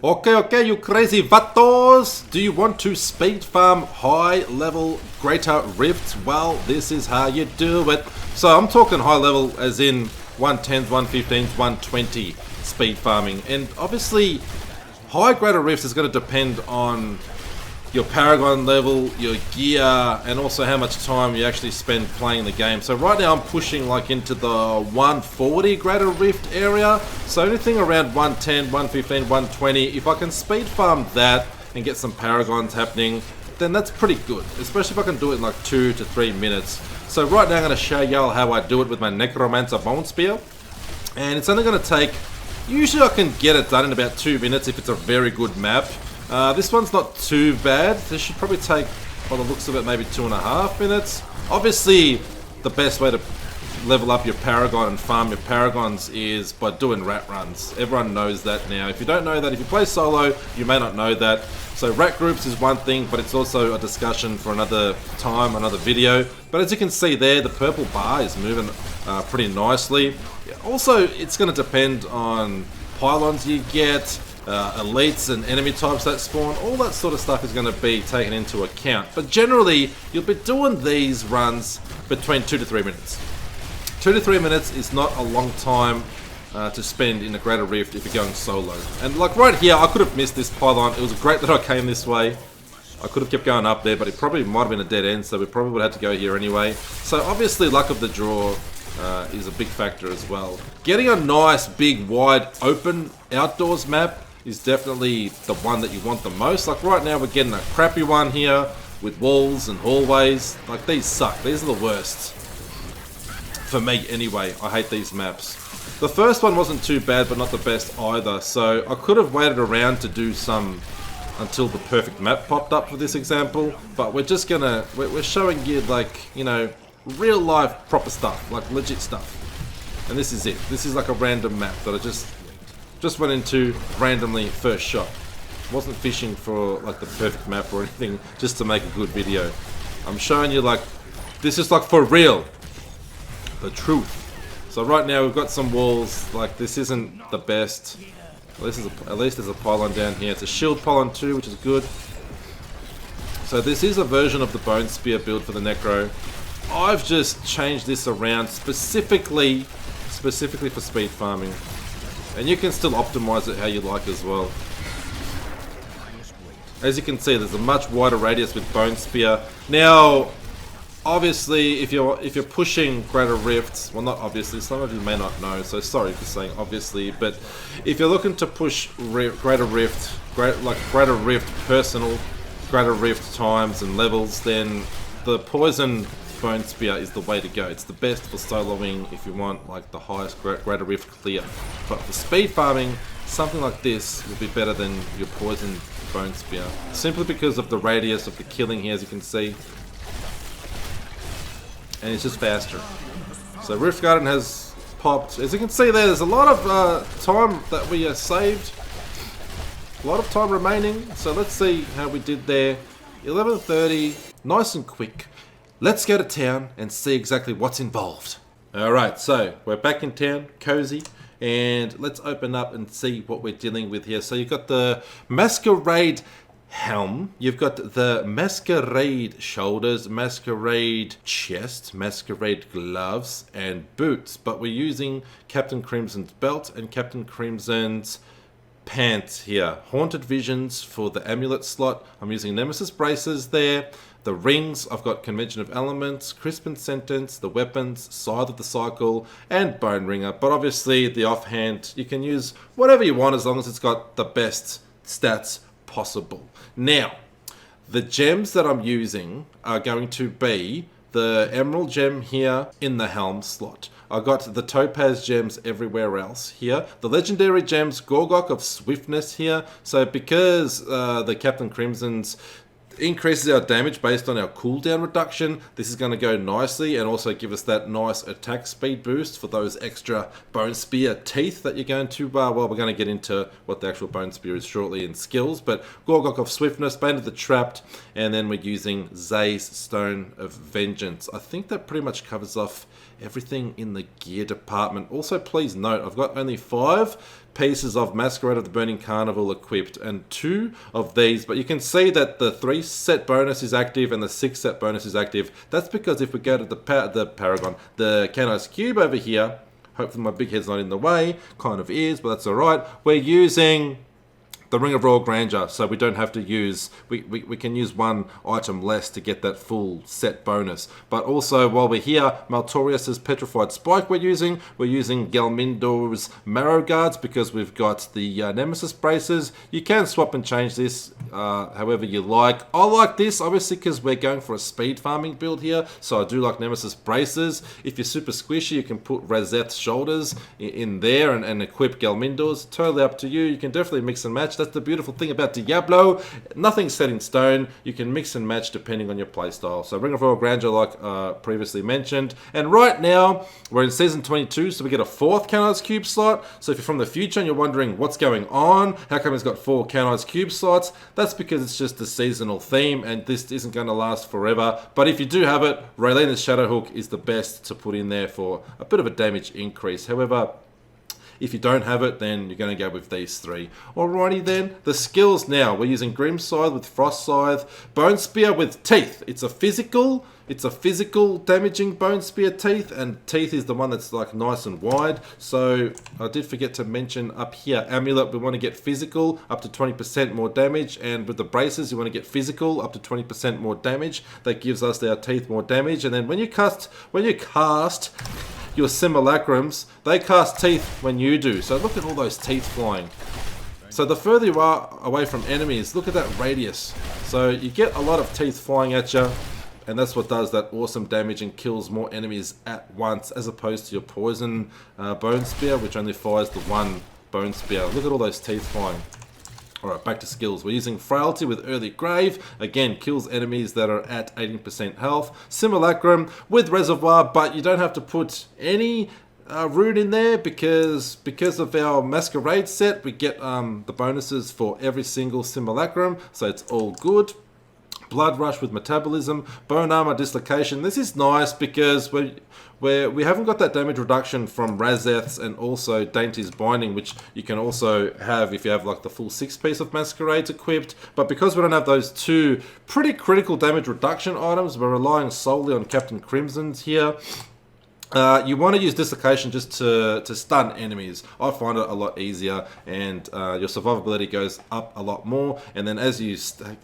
Okay, you crazy vatos! Do you want to speed farm high level greater rifts? Well, this is how you do it. So I'm talking high level as in 110s, 115s, 120 speed farming. And obviously, high greater rifts is going to depend on your Paragon level, your gear, and also how much time you actually spend playing the game. So right now I'm pushing like into the 140 greater rift area. So anything around 110, 115, 120, if I can speed farm that and get some Paragons happening, then that's pretty good. Especially if I can do it in like 2 to 3 minutes. So right now I'm going to show y'all how I do it with my Necromancer Bone Spear. And it's only going to take, usually I can get it done in about 2 minutes if it's a very good map. This one's not too bad. This should probably take, by the looks of it, maybe 2.5 minutes. Obviously, the best way to level up your Paragon and farm your Paragons is by doing rat runs. Everyone knows that now. If you don't know that, if you play solo, you may not know that. So rat groups is one thing, but it's also a discussion for another time, another video. But as you can see there, the purple bar is moving pretty nicely. Also, it's going to depend on pylons you get, elites and enemy types that spawn. All that sort of stuff is going to be taken into account. But generally, you'll be doing these runs between 2 to 3 minutes. 2 to 3 minutes is not a long time to spend in the Greater Rift if you're going solo. And like right here, I could have missed this pylon. It was great that I came this way. I could have kept going up there, but it probably might have been a dead end, so we probably would have had to go here anyway. So obviously, luck of the draw is a big factor as well. Getting a nice, big, wide, open outdoors map is definitely the one that you want the most. Like right now we're getting a crappy one here with walls and hallways. Like these suck. These are the worst. For me anyway, I hate these maps. The first one wasn't too bad, but not the best either. So I could have waited around to do some until the perfect map popped up for this example. But we're just gonna, we're showing you like, you know, real life proper stuff, like legit stuff. And this is it. This is like a random map that I just went into randomly first shot. Wasn't fishing for like the perfect map or anything, just to make a good video. I'm showing you like, this is like for real. The truth. So right now we've got some walls, like this isn't the best. At least there's a pylon down here. It's a shield pylon too, which is good. So this is a version of the Bone Spear build for the Necro. I've just changed this around specifically for speed farming. And you can still optimize it how you like as well. As you can see, there's a much wider radius with Bone Spear. Now, obviously, if you're pushing greater rifts, well, not obviously, some of you may not know, so sorry for saying obviously, but if you're looking to push greater rift personal, greater rift times and levels, then the poison Bone Spear is the way to go. It's the best for soloing if you want like the highest greater rift clear. But for speed farming, something like this will be better than your poison Bone Spear. Simply because of the radius of the killing here, as you can see. And it's just faster. So Rift Garden has popped. As you can see there's a lot of time that we saved. A lot of time remaining. So let's see how we did there. 11:30, nice and quick. Let's go to town and see exactly what's involved. Alright, so we're back in town, cozy, and let's open up and see what we're dealing with here. So you've got the Masquerade helm, you've got the Masquerade shoulders, Masquerade chest, Masquerade gloves, and boots. But we're using Captain Crimson's belt and Captain Crimson's pants here. Haunted Visions for the amulet slot. I'm using Nemesis braces there. The rings, I've got Convention of Elements, Crispin Sentence, the weapons, Scythe of the Cycle, and Bone Ringer. But obviously, the offhand, you can use whatever you want as long as it's got the best stats possible. Now, the gems that I'm using are going to be the Emerald gem here in the helm slot. I got the Topaz gems everywhere else here. The legendary gems, Gorgok of Swiftness here. So because the Captain Crimson's increases our damage based on our cooldown reduction. This is going to go nicely and also give us that nice attack speed boost for those extra bone spear teeth that you're going to, well, we're going to get into what the actual bone spear is shortly in skills, but Gorgok of Swiftness, Bane of the Trapped, and then we're using Zay's Stone of Vengeance. I think that pretty much covers off everything in the gear department. Also, please note, I've got only 5 pieces of Masquerade of the Burning Carnival equipped and 2 of these, but you can see that the 3 set bonus is active and the 6 set bonus is active. That's because if we go to the Paragon, the Canos Cube over here, hopefully my big head's not in the way, kind of is, but that's alright, we're using the Ring of Royal Grandeur, so we don't have to use, we can use 1 item less to get that full set bonus. But also, while we're here, Maltorius's Petrified Spike we're using Gelmindo's Marrow Guards because we've got the Nemesis Braces. You can swap and change this however you like. I like this, obviously, because we're going for a speed farming build here, so I do like Nemesis Braces. If you're super squishy, you can put Razeth's Shoulders in there and equip Gelmindo's. Totally up to you. You can definitely mix and match. That's the beautiful thing about Diablo. Nothing's set in stone. You can mix and match depending on your playstyle. So Ring of Royal Grandeur, like previously mentioned. And right now, we're in Season 22, so we get a 4th Canos Cube slot. So if you're from the future and you're wondering what's going on, how come it's got 4 Canos Cube slots, that's because it's just a seasonal theme, and this isn't going to last forever. But if you do have it, Raylena's Shadowhook is the best to put in there for a bit of a damage increase. However, if you don't have it, then you're going to go with these 3. Alrighty then, the skills now. We're using Grim Scythe with Frost Scythe, Bone Spear with Teeth. It's a physical damaging Bone Spear Teeth, and Teeth is the one that's like nice and wide. So I did forget to mention up here, Amulet, we want to get physical up to 20% more damage, and with the Braces you want to get physical up to 20% more damage. That gives us our Teeth more damage. And then when you cast your simulacrums, they cast teeth when you do. So look at all those teeth flying. So the further you are away from enemies, look at that radius. So you get a lot of teeth flying at you, and that's what does that awesome damage and kills more enemies at once, as opposed to your poison bone spear, which only fires the 1 bone spear. Look at all those teeth flying. Alright, back to skills. We're using Frailty with Early Grave. Again, kills enemies that are at 18% health. Simulacrum with Reservoir, but you don't have to put any rune in there because of our Masquerade set, we get the bonuses for every single Simulacrum, so it's all good. Blood Rush with Metabolism, Bone Armor Dislocation. This is nice because we haven't got that damage reduction from Razeth's and also Dainty's Binding, which you can also have if you have like the full 6 piece of Masquerades equipped. But because we don't have those 2 pretty critical damage reduction items, we're relying solely on Captain Crimson's here. You want to use Dislocation just to stun enemies. I find it a lot easier, and your survivability goes up a lot more. And then as you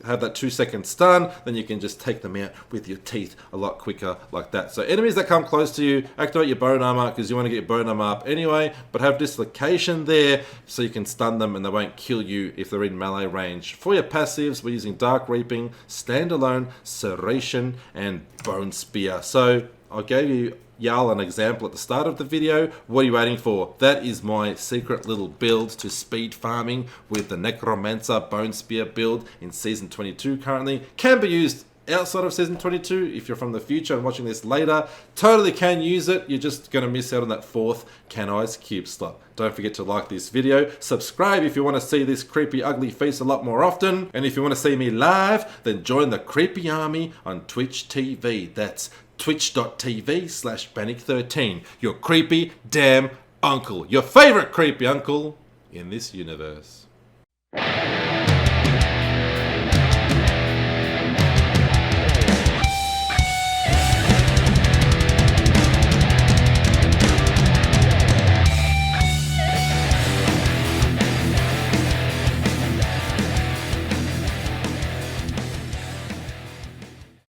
have that 2-second stun, then you can just take them out with your teeth a lot quicker like that. So enemies that come close to you, activate your Bone Armor because you want to get your Bone Armor up anyway, but have Dislocation there so you can stun them and they won't kill you if they're in melee range. For your passives, we're using Dark Reaping, Standalone, Serration, and Bone Spear. So I gave y'all an example at the start of the video. What are you waiting for? That is my secret little build to speed farming with the Necromancer Bone Spear build in Season 22 currently. Can be used outside of Season 22 if you're from the future and watching this later. Totally can use it. You're just going to miss out on that 4th Canos Cube slot. Don't forget to like this video. Subscribe if you want to see this creepy ugly face a lot more often. And if you want to see me live, then join the Creepy Army on Twitch TV. That's twitch.tv/Panic13. Your creepy damn uncle. Your favorite creepy uncle in this universe.